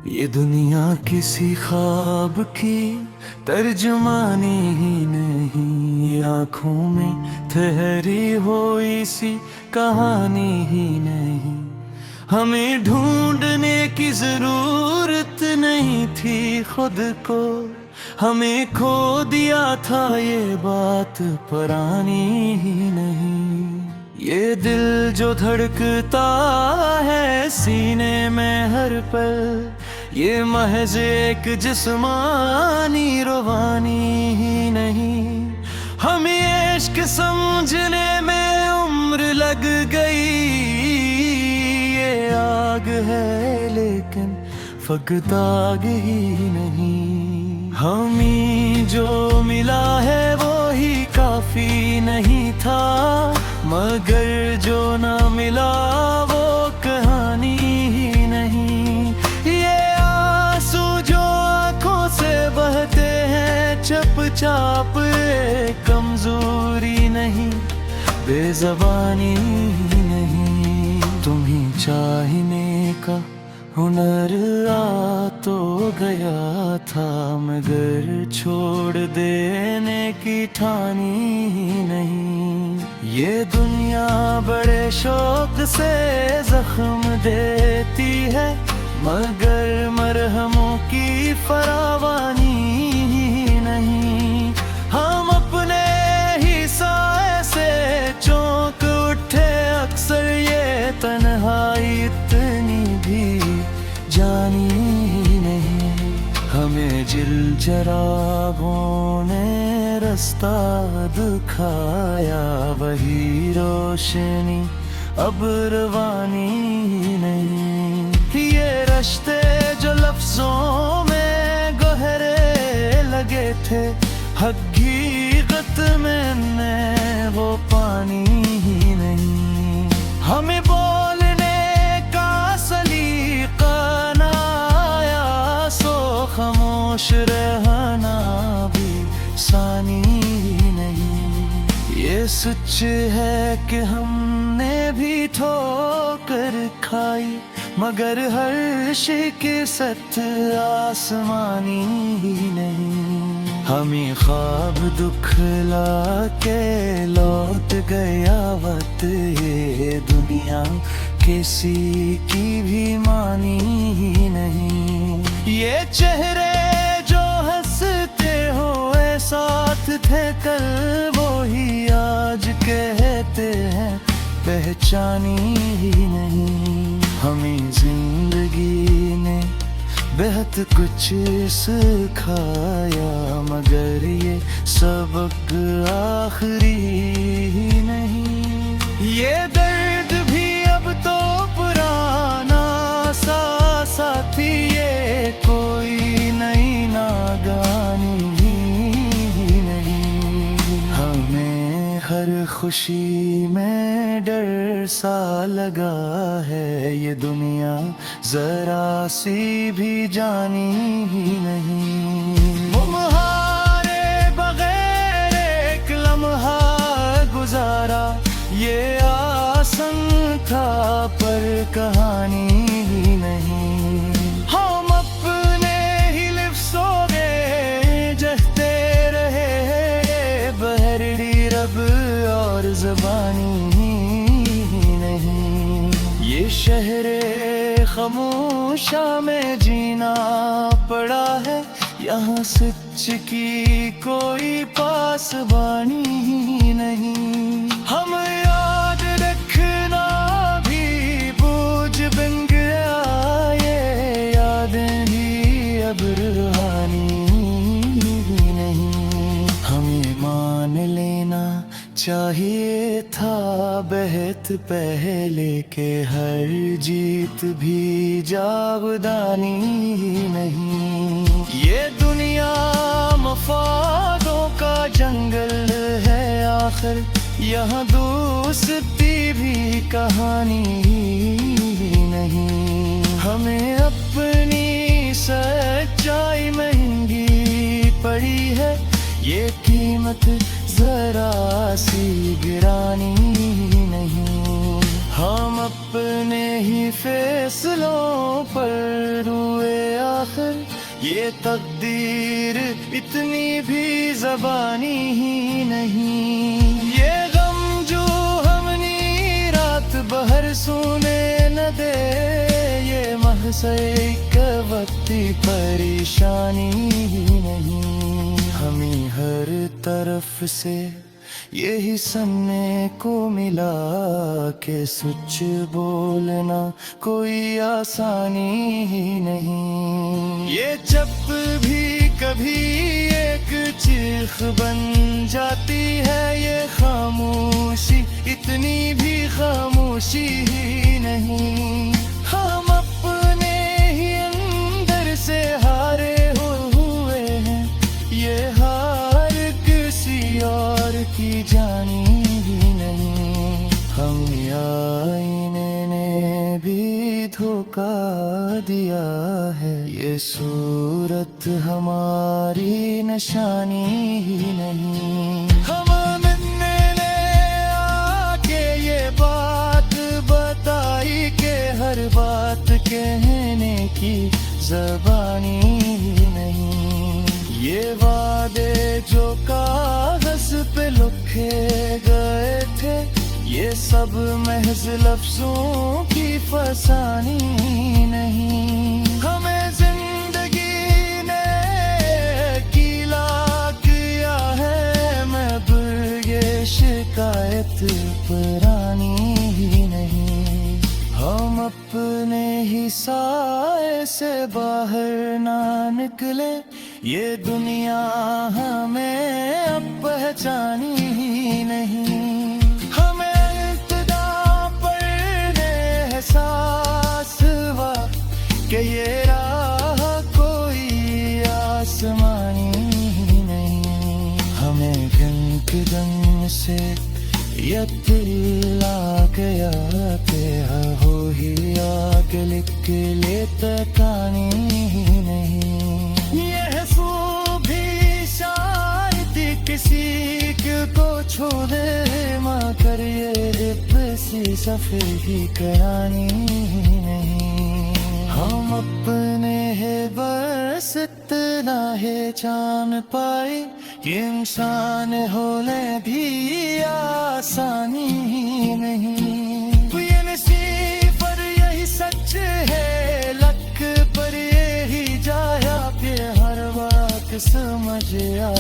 ये दुनिया किसी ख्वाब की तर्जुमानी ही नहीं, ये आँखों में ठहरी हुई सी कहानी ही नहीं। हमें ढूंढने की जरूरत नहीं थी खुद को, हमें खो दिया था ये बात पुरानी ही नहीं। ये दिल जो धड़कता है सीने में हर पल, ये महज एक जिस्मानी रवानी ही नहीं। हमें इश्क समझने में उम्र लग गई, ये आग है लेकिन फकत आग ही नहीं। हमें जो मिला है वो ही काफी नहीं था, मगर जो ना मिला वो कहानी ही नहीं। ये आंसू जो आंखों से बहते हैं चुपचाप, कमजोरी नहीं बेज़बानी ही नहीं। तुम्हें चाहने का हुनर आ तो गया था, मगर छोड़ देने की ठानी ही नहीं। ये दुनिया बड़े शौक से जख्म देती है, मगर मरहमों की फरावानी ही नहीं। हम अपने ही साए से चौंक उठे अक्सर, ये तन्हाई इतनी भी जानी ही नहीं। हमें जिल चरागों ने रास्ता दिखाया, वही रोशनी अब रवानी ही नहीं। ये रास्ते जो लफ्जों में गहरे लगे थे, हकीकत में न वो पानी ही नहीं। हमें बोलने का सलीका ना आया, सो खामोश रहना भी सानी ही नहीं। ये सच है कि हमने भी ठोकर खाई, मगर हर शिकस्त आसमानी ही नहीं। हमें ख्वाब दुखला के लौट गया वक्त, ये दुनिया किसी की भी मानी ही नहीं। ये चेहरे जो हंसते हुए साथ थे कल, वो ही आज कहते हैं पहचानी ही नहीं। हमें जिंदगी ने बेहद कुछ सिखाया, मगर ये सबक आखिरी ही नहीं। ये दर्द भी अब तो पुराना सा साथी, ये कोई नई नागानी ही नहीं। हमें हर खुशी में डर सा लगा है, ये दुनिया जरा सी भी जानी ही नहीं। मुहारे बगैर एक लम्हा गुजारा, ये आसन था पर कहानी ही नहीं। हम अपने ही लिफ्सों में जहते रहे, बहरड़ी रब और ज़बानी ही नहीं। ये शहरे खामोशा में जीना पड़ा है, यहाँ सच की कोई पासबानी ही नहीं। हम याद रखना भी बोझ बन गया, ये यादें भी अब रूहानी ही नहीं। हमें मान लेना चाहिए था बहुत पहले के, हर जीत भी जागदानी ही नहीं। ये दुनिया मफादों का जंगल है आखिर, यहाँ दोस्ती भी कहानी ही नहीं। हमें अपनी सच्चाई महंगी पड़ी है, ये कीमत जरा सी गिरानी नहीं। हम अपने ही फैसलों पर रुए आखिर ये तकदीर इतनी भी ज़बानी ही नहीं। ये गम जो हमनी रात भर सोने न दे, ये महज़ एक वक्ती परेशानी ही नहीं। हमें हर तरफ से यही सुनने को मिला कि सच बोलना कोई आसानी ही नहीं। ये चुप भी कभी एक चीख बन जाती है, ये खामोशी इतनी भी खामोशी ही नहीं। हम अपने ही अंदर से हारे हुए हैं, ये हार किसी और की जानी ही नहीं। हम आईने ने भी धोखा दिया है, ये सूरत हमारी निशानी ही नहीं। हम मिलने ले आके ये बात बताई कि हर बात कहने की ज़बानी ही नहीं। ये वादे जो कागज़ पे लिखे गए थे, ये सब महज लफ्ज़ों की फसानी नहीं। हमें जिंदगी ने कीला किया है, मैं ये शिकायत पुरानी ही नहीं। हम अपने ही साए से बाहर ना निकले, ये दुनिया हमें अब पहचानी ही नहीं। हमें इब्तिदा पर एहसास हुआ कि ये राह कोई आसमानी ही नहीं। हमें गन से यतिला गया पे हो ही आके लिख ले तकानी ही नहीं। यह सू भी शायद किसी को छोड़े मगर ये किसी सफर ही करानी ही नहीं। हम अपने है बस इतना है जान पाए कि इंसान होने भी आसानी ही नहीं। ये नसीब पर यही सच है, लक पर यही जाया पे हर बात समझ आ